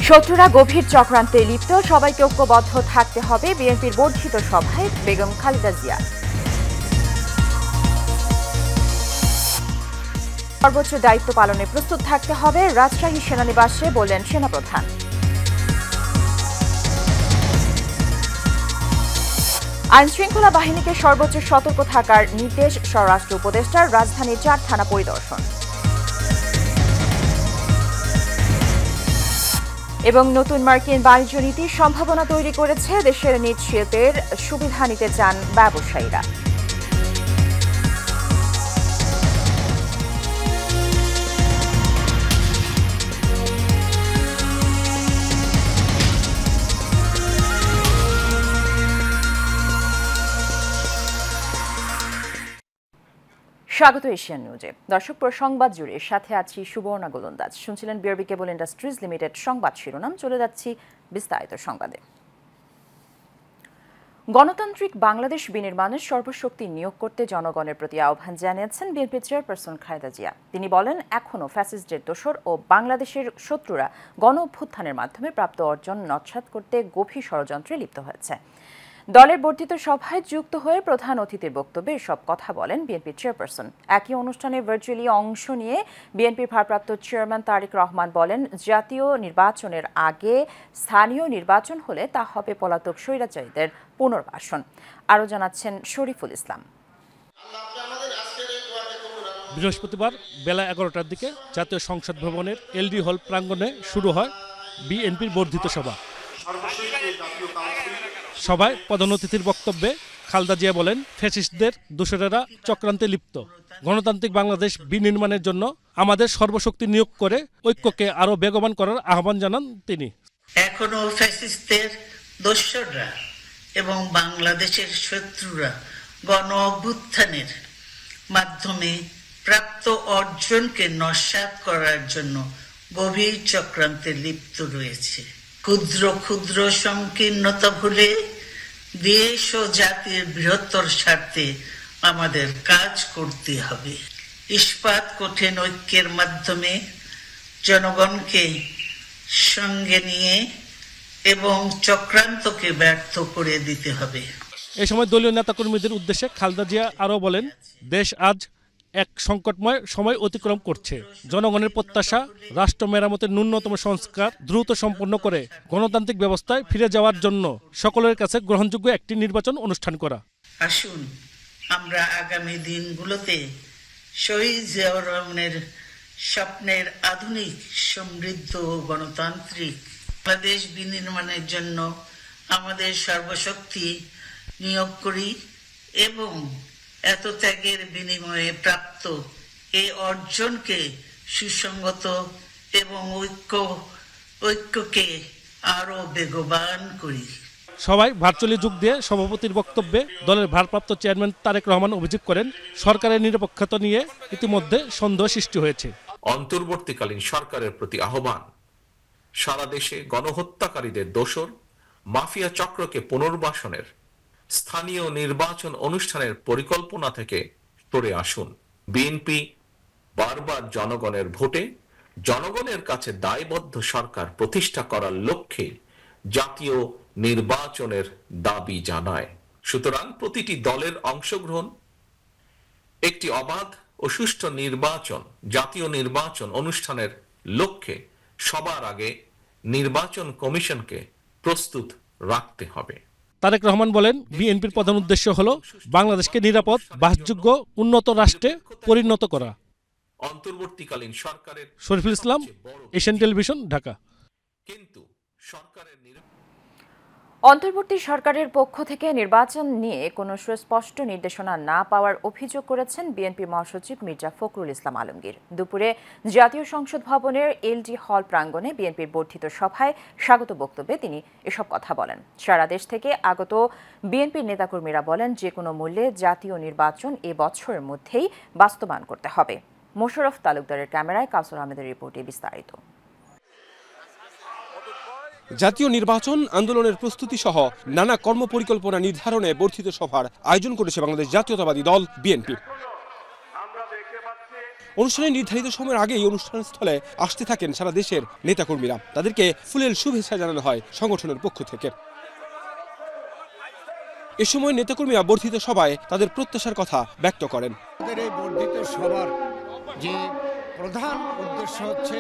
শত্রুরা গভীর চক্রান্তে লিপ্ত, সবাইকে ঐক্যবদ্ধ থাকতে হবে। বিএনপির বর্ধিত সভায় বেগম খালেদা জিয়া। সর্বোচ্চ দায়িত্ব পালনে প্রস্তুত থাকতে হবে, রাজশাহী সেনানিবাসে বললেন সেনাপ্রধান। আইনশৃঙ্খলা বাহিনীকে সর্বোচ্চ সতর্ক থাকার নির্দেশ স্বরাষ্ট্র উপদেষ্টার। রাজধানীর 4 থানা পরিদর্শন। এবং নতুন মার্কিন বাণিজ্য নীতির সম্ভাবনা তৈরি করেছে দেশের নিজ শিল্পের সুবিধা নিতে চান ব্যবসায়ীরা। স্বাগত এশিয়ান নিউজে। দর্শক, পুরো সংবাদ জুড়ে সাথে আছি সুবর্ণা গোলন্দাজ। শুনছিলেন বিআরবি কেবল ইন্ডাস্ট্রিজ লিমিটেড সংবাদ শিরোনাম। চলে যাচ্ছি বিস্তারিত সংবাদে। গণতান্ত্রিক বাংলাদেশ বিনির্মাণের সর্বশক্তি নিয়োগ করতে জনগণের প্রতি আহ্বান জানিয়েছেন বিএনপি চেয়ারপারসন খালেদা জিয়া। তিনি বলেন, এখনও ফ্যাসিস্টদের দোসর ও বাংলাদেশের শত্রুরা গণ অভ্যুত্থানের মাধ্যমে প্রাপ্ত অর্জন নস্যাৎ করতে গভীর ষড়যন্ত্রে লিপ্ত হয়েছে। দলের বর্ধিত সভায় যুক্ত হয়ে প্রধান অতিথির বক্তব্যে এসব কথা বলেন বিএনপি চেয়ারপারসন। একই অনুষ্ঠানে ভার্চুয়ালি অংশ নিয়ে বিএনপির ভারপ্রাপ্ত চেয়ারম্যান তারেক রহমান বলেন, জাতীয় নির্বাচনের আগে স্থানীয় নির্বাচন হলে তা হবে পলাতক স্বৈরাচারীদের পুনর্বাসন। আরও জানাচ্ছেন শরীফুল ইসলাম। বৃহস্পতিবার বেলা 11টার দিকে জাতীয় সংসদ ভবনের এলডি হল প্রাঙ্গণে শুরু হয় বিএনপির বর্ধিত সভা। সভায় প্রধান অতিথির বক্তব্যে খালেদা জিয়া বলেন, ফ্যাসিস্টদের দোসরেরা চক্রান্তে লিপ্ত। গণতান্ত্রিক বাংলাদেশ বিনির্মাণের জন্য আমাদের সর্বশক্তি নিয়োগ করে ঐক্যকে আরো বেগবান করার আহ্বান জানান তিনি। এখনো ফ্যাসিস্টদের দোসররা এবং বাংলাদেশের শত্রুরা গণ অভ্যুত্থানের মাধ্যমে প্রাপ্ত অর্জনকে নস্যাৎ করার জন্য গভীর চক্রান্তে লিপ্ত রয়েছে। ক্ষুদ্র ক্ষুদ্র সংকীর্ণতা ভুলে দেশ ও জাতির বৃহত্তর স্বার্থে আমাদের কাজ করতে হবে। ইস্পাত কঠিন ঐক্যের মাধ্যমে জনগণকে সঙ্গে নিয়ে এবং চক্রান্তকে ব্যর্থ করে দিতে হবে। এই সময় দলীয় নেতাকর্মীদের উদ্দেশ্যে খালেদা জিয়া আরও বলেন, দেশ আজ এক সংকটময় সময় অতিক্রম করছে। জনগণের প্রত্যাশা রাষ্ট্র মেরামতের ন্যূনতম সংস্কার দ্রুত সম্পন্ন করে গণতান্ত্রিক ব্যবস্থায় ফিরে যাওয়ার জন্য সকলের কাছে গ্রহণযোগ্য একটি নির্বাচন অনুষ্ঠান করা। আসুন আমরা আগামী দিনগুলোতে শহীদ জিয়াউর রহমানের স্বপ্নের আধুনিক সমৃদ্ধ ও গণতান্ত্রিক বাংলাদেশ বিনির্মাণের জন্য আমাদের সর্বশক্তি নিয়োগ করি এবং এত ত্যাগের বিনিময়ে প্রাপ্ত এই অর্জনকে সুসংগত এবং ঐক্যকে আরো বেগবান করি। সবাই ভার্চুয়ালি যোগ দিয়ে সভাপতির বক্তব্যে দলের ভারপ্রাপ্ত চেয়ারম্যান তারেক রহমান অভিযোগ করেন, সরকারের নিরপেক্ষতা নিয়ে ইতিমধ্যে সন্দেহ সৃষ্টি হয়েছে। অন্তর্বর্তীকালীন সরকারের প্রতি আহ্বান, সারা দেশে গণহত্যাকারীদের দোসর মাফিয়া চক্রকে পুনর্বাসনের স্থানীয় নির্বাচন অনুষ্ঠানের পরিকল্পনা থেকে সরে আসুন। বিএনপি বারবার জনগণের ভোটে জনগণের কাছে দায়বদ্ধ সরকার প্রতিষ্ঠা করার লক্ষ্যে জাতীয় নির্বাচনের দাবি জানায়। সুতরাং প্রতিটি দলের অংশগ্রহণ একটি অবাধ ও সুষ্ঠু নির্বাচন, জাতীয় নির্বাচন অনুষ্ঠানের লক্ষ্যে সবার আগে নির্বাচন কমিশনকে প্রস্তুত রাখতে হবে। তারেক রহমান বলেন, বিএনপির প্রধান উদ্দেশ্য হল বাংলাদেশকে নিরাপদ, বাসযোগ্য, উন্নত রাষ্ট্রে পরিণত করা। অন্তর্বর্তীকালীন সরকারের শরীফুল ইসলাম, এশিয়ান টেলিভিশন, ঢাকা। কিন্তু সরকারের অন্তর্বর্তী সরকারের পক্ষ থেকে নির্বাচন নিয়ে কোনো সুস্পষ্ট নির্দেশনা না পাওয়ার অভিযোগ করেছেন বিএনপি মহাসচিব মির্জা ফখরুল ইসলাম আলমগীর। দুপুরে জাতীয় সংসদ ভবনের এলডি হল প্রাঙ্গণে বিএনপির বর্ধিত সভায় স্বাগত বক্তব্যে তিনি এসব কথা বলেন। সারা দেশ থেকে আগত বিএনপির নেতাকর্মীরা বলেন, যে কোনো মূল্যে জাতীয় নির্বাচন এ বছরের মধ্যেই বাস্তবায়ন করতে হবে। মোশাররফ তালুকদারের ক্যামেরায় কাউসার আহমেদের রিপোর্টে বিস্তারিত। জাতীয় নির্বাচন আন্দোলনের প্রস্তুতি সহ নানা কর্মপরিকল্পনা নির্ধারণে বর্ধিত সভার আয়োজন করেছে বাংলাদেশ জাতীয়তাবাদী দল বিএনপি। অনুষ্ঠানে নির্ধারিত সময়ের আগেই অনুষ্ঠানস্থলে আসতে থাকেন সারা দেশের নেতাকর্মীরা। তাদেরকে ফুলেল শুভেচ্ছা জানানো হয় সংগঠনের পক্ষ থেকে। এ সময় নেতাকর্মীরা বর্ধিত সভায় তাদের প্রত্যাশার কথা ব্যক্ত করেন। আমাদের এই বর্ধিত সভার যে প্রধান উদ্দেশ্য হচ্ছে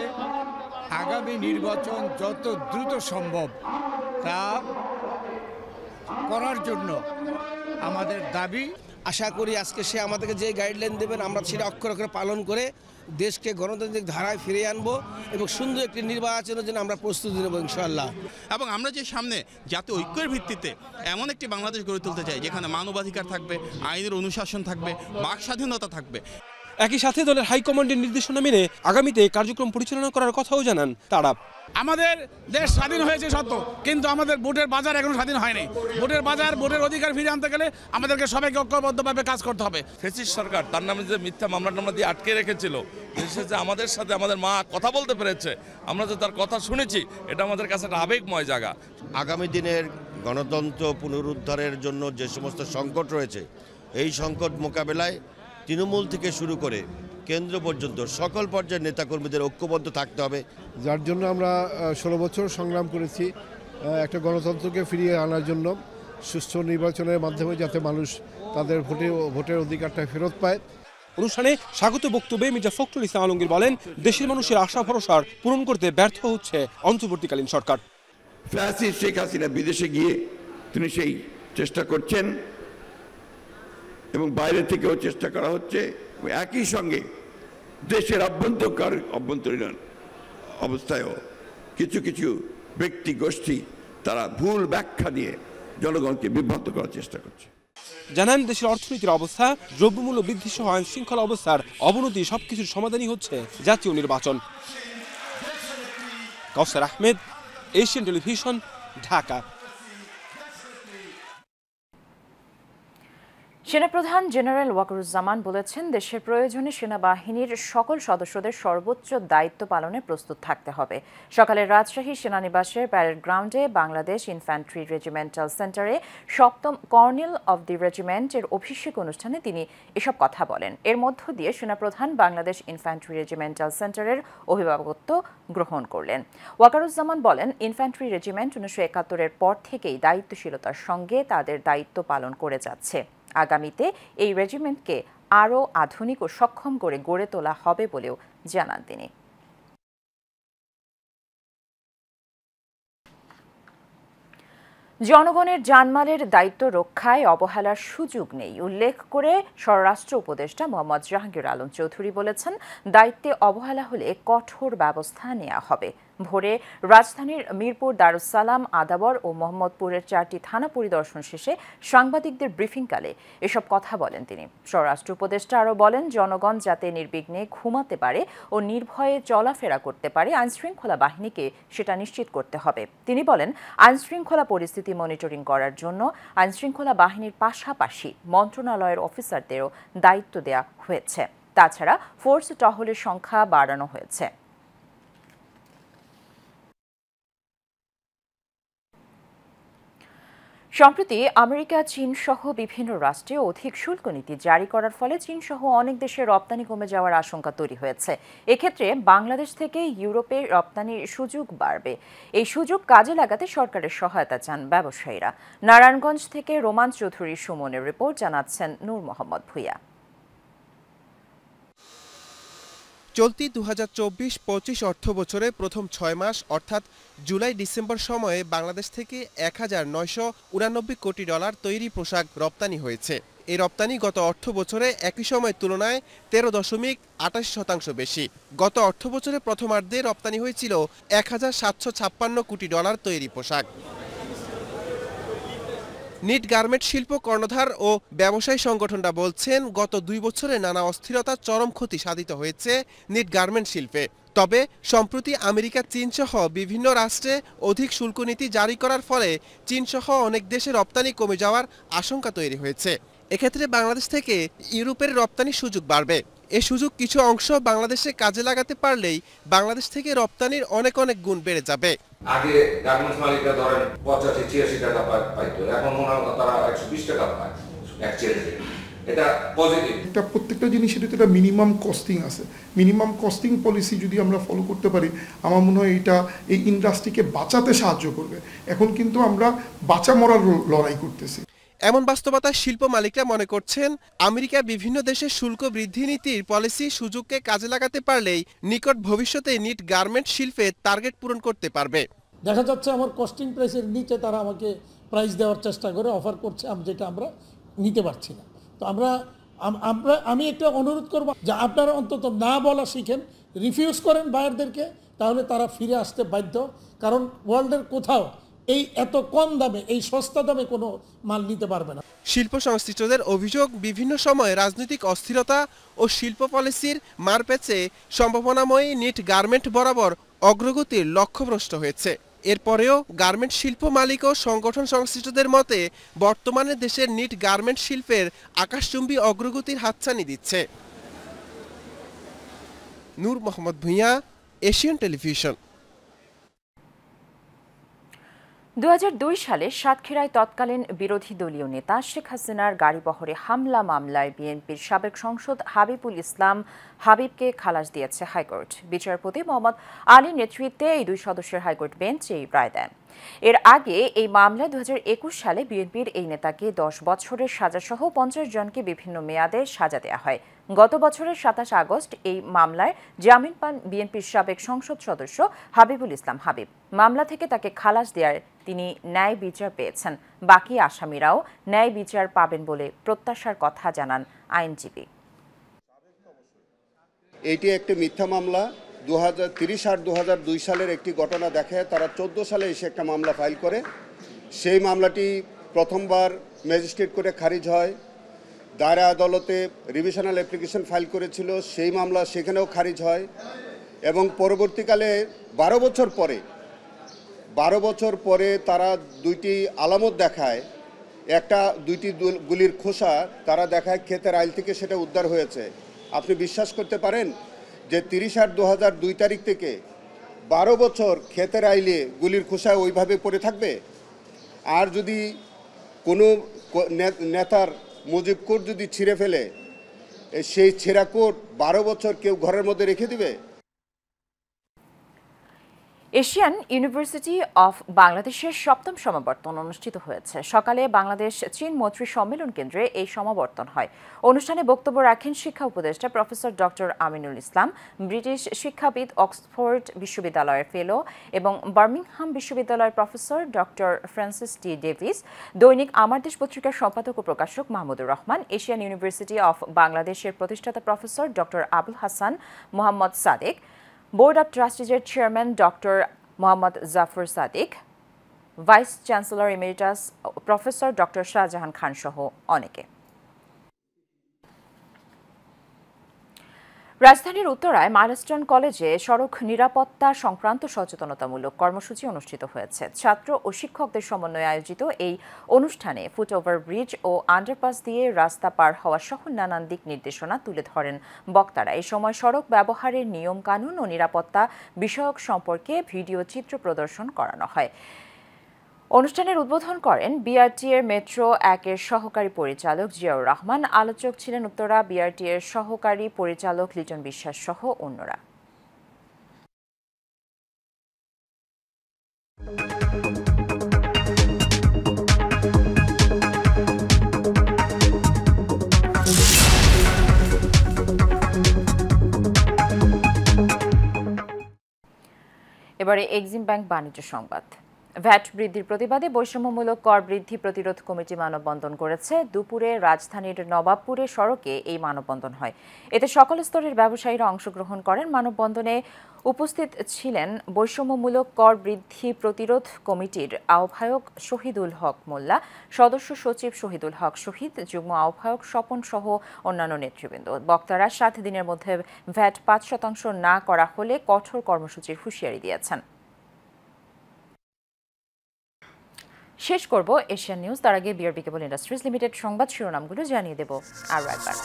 আগামী নির্বাচন যত দ্রুত সম্ভব তা করার জন্য আমাদের দাবি। আশা করি আজকে সে আমাদেরকে যে গাইডলাইন দেবেন আমরা সেটা অক্ষরে অক্ষরে পালন করে দেশকে গণতান্ত্রিক ধারায় ফিরিয়ে আনবো এবং সুন্দর একটি নির্বাচনের জন্য আমরা প্রস্তুতি নেব ইনশাআল্লাহ। এবং আমরা যে সামনে জাতীয় ঐক্যের ভিত্তিতে এমন একটি বাংলাদেশ গড়ে তুলতে চাই যেখানে মানবাধিকার থাকবে, আইনের অনুশাসন থাকবে, বাক স্বাধীনতা থাকবে। একই সাথে দলের হাইকমান্ডের নির্দেশনা মেনে আগামীতে কার্যক্রম পরিচালনা করার কথাও জানান তারা। আমাদের দেশ স্বাধীন হয়েছে সত্য, কিন্তু আমাদের ভোটের বাজার এখনো স্বাধীন হয়নি। ভোটের বাজার, ভোটের অধিকার ফিরিয়ে আনতে গেলে আমাদেরকে সবাইকে ঐক্যবদ্ধভাবে কাজ করতে হবে। ফ্যাসিস্ট সরকার তার নামে যে মিথ্যা মামলা দিয়ে আটকে রেখেছিল, দেশে যে আমাদের সাথে আমাদের মা কথা বলতে পেরেছে, আমরা যে তার কথা শুনেছি, এটা আমাদের কাছে একটা আবেগময় জায়গা। আগামী দিনের গণতন্ত্র পুনরুদ্ধারের জন্য যে সমস্ত সংকট রয়েছে, এই সংকট মোকাবেলায় তৃণমূল থেকে শুরু করে কেন্দ্র পর্যন্ত সকল পর্যায়ের নেতাকর্মীদের ঐক্যবদ্ধ থাকতে হবে। যার জন্য আমরা 16 বছর সংগ্রাম করেছি একটা গণতন্ত্রকে ফিরিয়ে আনার জন্য, সুষ্ঠু নির্বাচনের মাধ্যমে যাতে মানুষ তাদের ভোটের অধিকারটা ফেরত পায়। অনুষ্ঠানে স্বাগত বক্তব্যে মির্জা ফখরুল ইসলাম আলমগীর বলেন, দেশের মানুষের আশা ভরসার পূরণ করতে ব্যর্থ হচ্ছে অন্তর্বর্তীকালীন সরকার। ফ্যাসিস্ট শেখ হাসিনা বিদেশে গিয়ে তিনি সেই চেষ্টা করছেন এবং বাইরে থেকেও চেষ্টা করা হচ্ছে। একই সঙ্গে দেশের অভ্যন্তরীণ অবস্থায়ও কিছু কিছু ব্যক্তি গোষ্ঠী তারা ভুল ব্যাখ্যা দিয়ে জনগণকে বিভ্রান্ত করার চেষ্টা করছে। জানান, দেশের অর্থনীতির অবস্থা, দ্রব্যমূল্য বৃদ্ধি সহ আইন শৃঙ্খলা অবস্থার অবনতি সবকিছুর সমাধানই হচ্ছে জাতীয় নির্বাচন। কাউসার আহমেদ, এশিয়ান টেলিভিশন, ঢাকা। সেনাপ্রধান জেনারেল ওয়াকারুজ্জামান বলেছেন, দেশের প্রয়োজনে সেনাবাহিনীর সকল সদস্যদের সর্বোচ্চ দায়িত্ব পালনে প্রস্তুত থাকতে হবে। সকালে রাজশাহী সেনানিবাসের প্যারেড গ্রাউন্ডে বাংলাদেশ ইনফ্যান্ট্রি রেজিমেন্টাল সেন্টারে 7ম কর্নেল অব দি রেজিমেন্টের অভিষেক অনুষ্ঠানে তিনি এসব কথা বলেন। এর মধ্য দিয়ে সেনাপ্রধান বাংলাদেশ ইনফ্যান্ট্রি রেজিমেন্টাল সেন্টারের অভিভাবকত্ব গ্রহণ করলেন। ওয়াকারুজ্জামান বলেন, ইনফ্যান্ট্রি রেজিমেন্ট 1971-এর পর থেকেই দায়িত্বশীলতার সঙ্গে তাদের দায়িত্ব পালন করে যাচ্ছে। আগামীতে এই রেজিমেন্টকে আরও আধুনিক ও সক্ষম করে গড়ে তোলা হবে বলেও জানান তিনি। জনগণের জানমালের দায়িত্ব রক্ষায় অবহেলার সুযোগ নেই উল্লেখ করে স্বরাষ্ট্র উপদেষ্টা মোহাম্মদ জাহাঙ্গীর আলম চৌধুরী বলেছেন, দায়িত্বে অবহেলা হলে কঠোর ব্যবস্থা নেওয়া হবে। ভোরে রাজধানীর মিরপুর, দারুসালাম, আদাবর ও মোহাম্মদপুরের 4টি থানা পরিদর্শন শেষে সাংবাদিকদের ব্রিফিংকালে এসব কথা বলেন তিনি। স্বরাষ্ট্র উপদেষ্টা আরও বলেন, জনগণ যাতে নির্বিঘ্নে ঘুমাতে পারে ও নির্ভয়ে চলাফেরা করতে পারে, আইনশৃঙ্খলা বাহিনীকে সেটা নিশ্চিত করতে হবে। তিনি বলেন, আইনশৃঙ্খলা পরিস্থিতি মনিটরিং করার জন্য আইনশৃঙ্খলা বাহিনীর পাশাপাশি মন্ত্রণালয়ের অফিসারদেরও দায়িত্ব দেওয়া হয়েছে। তাছাড়া ফোর্স টহলের সংখ্যা বাড়ানো হয়েছে। সম্প্রতি আমেরিকা, চীন সহ বিভিন্ন রাষ্ট্রে অধিক শুল্ক নীতি জারি করার ফলে চীন সহ অনেক দেশের রপ্তানি কমে যাওয়ার আশঙ্কা তৈরি হয়েছে। এক্ষেত্রে বাংলাদেশ থেকে ইউরোপে রপ্তানির সুযোগ বাড়বে। এই সুযোগ কাজে লাগাতে সরকারের সহায়তা চান ব্যবসায়ীরা। নারায়ণগঞ্জ থেকে রোমান চৌধুরী সুমনের রিপোর্ট, জানাচ্ছেন নূর মোহাম্মদ ভূঁইয়া। চলতি 2024-25 অর্থ বছরে প্রথম 6 মাস অর্থাৎ জুলাই-ডিসেম্বর সময়ে বাংলাদেশ থেকে $1,989 কোটি তৈরি পোশাক রপ্তানি হয়েছে। এই রপ্তানি গত অর্থ বছরে একই সময়ের তুলনায় 13.88% বেশি। গত অর্থ বছরে প্রথমার্ধে রপ্তানি হয়েছিল $1,756 কোটি তৈরি পোশাক। নিট গার্মেন্ট শিল্প কর্ণধার ও ব্যবসায়ী সংগঠনটা বলছেন, গত 2 বছরে নানা অস্থিরতা চরম ক্ষতি সাধিত হয়েছে নিট গার্মেন্ট শিল্পে। তবে সম্প্রতি আমেরিকা, চীন সহ বিভিন্ন রাষ্ট্রে অধিক শুল্ক নীতি জারি করার ফলে চীন সহ অনেক দেশে রপ্তানি কমে যাওয়ার আশঙ্কা তৈরি হয়েছে। এক্ষেত্রে বাংলাদেশ থেকে ইউরোপের রপ্তানির সুযোগ বাড়বে। এই সুযোগ কিছু অংশ বাংলাদেশে কাজে লাগাতে পারলেই বাংলাদেশ থেকে রপ্তানির অনেক গুণ বেড়ে যাবে। আগে গার্মেন্টস মালিকরা ধরেন 85-86 টাকা পাইতো, এখন মনে হয় তারা 120 টাকা পায় এক চেয়ারে। এটা পজিটিভ। এটা প্রত্যেকটা জিনিসের একটা মিনিমাম কস্টিং আছে, মিনিমাম কস্টিং পলিসি যদি আমরা ফলো করতে পারি আমার মনে হয় এটা এই ইন্ডাস্ট্রিকে বাঁচাতে সাহায্য করবে। এখন কিন্তু আমরা বাঁচা মরার লড়াই করতেছি। এমন বাস্তবতায় শিল্প মালিকরা মনে করছেন আমেরিকা বিভিন্ন দেশের শুল্ক বৃদ্ধি নীতির পলিসি সুযোগকে কাজে লাগাতে পারলেই নিকট ভবিষ্যতে নিট গার্মেন্ট শিল্পে টার্গেট পূরণ করতে পারবে। দেখা যাচ্ছে আমার কস্টিং প্রাইসের নিচে তারা আমাকে প্রাইস দেওয়ার চেষ্টা করে অফার করছে, যেটা আমরা নিতে পারছি না। তো আমি একটা অনুরোধ করব যে আপনারা অন্তত না বলা শিখেন, রিফিউজ করেন বায়ারদেরকে, তাহলে তারা ফিরে আসতে বাধ্য। কারণ ওয়ার্ল্ডের কোথাও এই এত কম দামে, এই সস্তা দামে কোনো মাল নিতে পারবে না। শিল্প সংশ্লিষ্টদের অভিযোগ বিভিন্ন সময় রাজনৈতিক অস্থিরতা ও শিল্প পলিসির মারপ্যাচে সম্ভাবনাময়ী নিট গার্মেন্ট বরাবর অগ্রগতির লক্ষ্যভ্রষ্ট হয়েছে। এরপরেও গার্মেন্ট শিল্প মালিক ও সংগঠন সংশ্লিষ্টদের মতে বর্তমানে দেশের নিট গার্মেন্ট শিল্পের আকাশচুম্বী অগ্রগতির হাতছানি দিচ্ছে। নূর মোহাম্মদ ভূঁইয়া, এশিয়ান টেলিভিশন। 2002 সালে সাতক্ষীরায় তৎকালীন বিরোধী দলীয় নেতা শেখ হাসিনার গাড়িবহরে হামলা মামলায় বিএনপির সাবেক সাংসদ হাবিবুল ইসলাম হাবিবকে খালাস দিয়েছে হাইকোর্ট। বিচারপতি মোহাম্মদ আলীর নেতৃত্বে এই 2 সদস্যের হাইকোর্ট বেঞ্চ এই রায় দেন। এর আগে এই মামলায় 2021 সালে বিএনপির এই নেতাকে 10 বছরের সাজাসহ 50 জনকে বিভিন্ন মেয়াদে সাজা দেওয়া হয়। গত বছরের 27 আগস্ট এই মামলায় জামিন পান বিএনপির সাবেক সংসদ সদস্য হাবিবুল ইসলাম হাবিব। মামলা থেকে তাকে খালাস দেওয়ার তিনি ন্যায় বিচার পেয়েছেন। বাকি আসামিরাও ন্যায় বিচার পাবেন বলে প্রত্যাশার কথা জানান আইনজীবী। এটি একটি মিথ্যা মামলা। 2030 আর 2002 সালের একটি ঘটনা দেখে তারা 14 সালে এসে একটা মামলা ফাইল করে। সেই মামলাটি প্রথমবার ম্যাজিস্ট্রেট কোর্টে খারিজ হয়। দায়রা আদালতে রিভিশনাল অ্যাপ্লিকেশন ফাইল করেছিল, সেই মামলা সেখানেও খারিজ হয়। এবং পরবর্তীকালে 12 বছর পরে তারা 2টি আলামত দেখায়। একটা 2টি গুলির খোসা তারা দেখায় ক্ষেতের আইল থেকে, সেটা উদ্ধার হয়েছে। আপনি বিশ্বাস করতে পারেন যে 30/8/2002 তারিখ থেকে 12 বছর ক্ষেতের আইলে গুলির খোসা ওইভাবে পড়ে থাকবে? আর যদি কোনো নেতার মুজিব কোট যদি ছিঁড়ে ফেলে, সেই ছেঁড়া কোট 12 বছর কেউ ঘরের মধ্যে রেখে দিবে? এশিয়ান ইউনিভার্সিটি অফ বাংলাদেশের 7ম সমাবর্তন অনুষ্ঠিত হয়েছে। সকালে বাংলাদেশ চীন মৈত্রী সম্মেলন কেন্দ্রে এই সমাবর্তন হয়। অনুষ্ঠানে বক্তব্য রাখেন শিক্ষা উপদেষ্টা professor doctor Aminul Islam, British শিক্ষাবিদ, অক্সফোর্ড বিশ্ববিদ্যালয়ের ফেলো এবং বার্মিংহাম বিশ্ববিদ্যালয়ের professor doctor Francis T Davies, দৈনিক আমার দেশ পত্রিকার সম্পাদক ও প্রকাশক Mahmudur Rahman, Asian university of বাংলাদেশের প্রতিষ্ঠাতা professor doctor Abul Hasan Mohammad Sadek, board of ট্রাস্টিজের chairman doctor Mohammad Jafar Sadik, vice chancellor emeritus professor doctor Shahjahan Khan সহ অনেকে। রাজধানীর উত্তরায় মাইলস্টোন কলেজে সড়ক নিরাপত্তা সংক্রান্ত সচেতনতামূলক কর্মসূচি অনুষ্ঠিত হয়েছে। ছাত্র ও শিক্ষকদের সমন্বয়ে আয়োজিত এই অনুষ্ঠানে ফুটওভার ব্রিজ ও আন্ডারপাস দিয়ে রাস্তা পার হওয়া সহ নানান দিক নির্দেশনা তুলে ধরেন বক্তারা। এই সময় সড়ক ব্যবহারের নিয়ম কানুন ও নিরাপত্তা বিষয়ক সম্পর্কে ভিডিও চিত্র প্রদর্শন করানো হয়। অনুষ্ঠানের উদ্বোধন করেন বিআরটি-এর মেট্রো 1-এর সহকারী পরিচালক জিয়াউর রহমান। আলোচক ছিলেন উত্তরা বিআরটি-এর সহকারী পরিচালক লিটন বিশ্বাস সহ অন্যরা। এবারে এক্সিম ব্যাংক বাণিজ্য সংবাদ। ভ্যাট বৃদ্ধির প্রতিবাদে বৈষম্যমূলক কর বৃদ্ধি প্রতিরোধ কমিটি মানববন্ধন করেছে। দুপুরে রাজধানীর নবাবপুরে সড়কে এই মানববন্ধন হয়। এতে সকল স্তরের ব্যবসায়ীরা অংশগ্রহণ করেন। মানববন্ধনে উপস্থিত ছিলেন বৈষম্যমূলক কর বৃদ্ধি প্রতিরোধ কমিটির আহ্বায়ক শহীদুল হক মোল্লা, সদস্য সচিব শহীদুল হক শহীদ, যুগ্ম আহ্বায়ক স্বপন সহ অন্যান্য নেতৃবৃন্দ। বক্তারা 7 দিনের মধ্যে ভ্যাট 5% না করা হলে কঠোর কর্মসূচির হুঁশিয়ারি দিয়েছেন। শেষ করব এশিয়ান নিউজ, তার আগে বিআরবি কেবল ইন্ডাস্ট্রিজ লিমিটেড সংবাদ শিরোনামগুলো জানিয়ে দেব আরও একবার।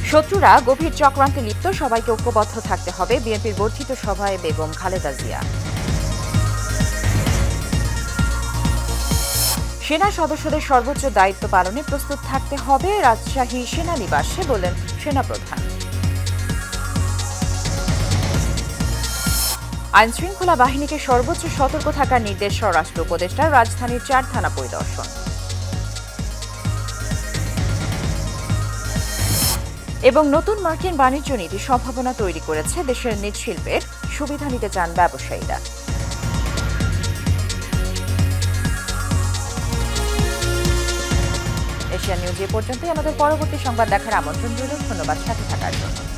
শত্রুরা গভীর চক্রান্তে লিপ্ত, সবাইকে ঐক্যবদ্ধ থাকতে হবে, বিএনপির বর্ধিত সভায় বেগম খালেদা জিয়া। সেনা সদস্যদের সর্বোচ্চ দায়িত্ব পালনে প্রস্তুত থাকতে হবে রাজশাহী সেনানিবাসে বললেন সেনাপ্রধান। আইনশৃঙ্খলা বাহিনীকে সর্বোচ্চ সতর্ক থাকার নির্দেশ স্বরাষ্ট্র উপদেষ্টার, রাজধানীর 4 থানা পরিদর্শন। এবং নতুন মার্কিন বাণিজ্য নীতি সম্ভাবনা তৈরি করেছে দেশের নিজ শিল্পের, সুবিধা নিতে চান ব্যবসায়ীরা। এশিয়া নিউজ এ পর্যন্তই। আমাদের পরবর্তী সংবাদ দেখার আমন্ত্রণ রইল। ধন্যবাদ সাথে থাকার জন্য।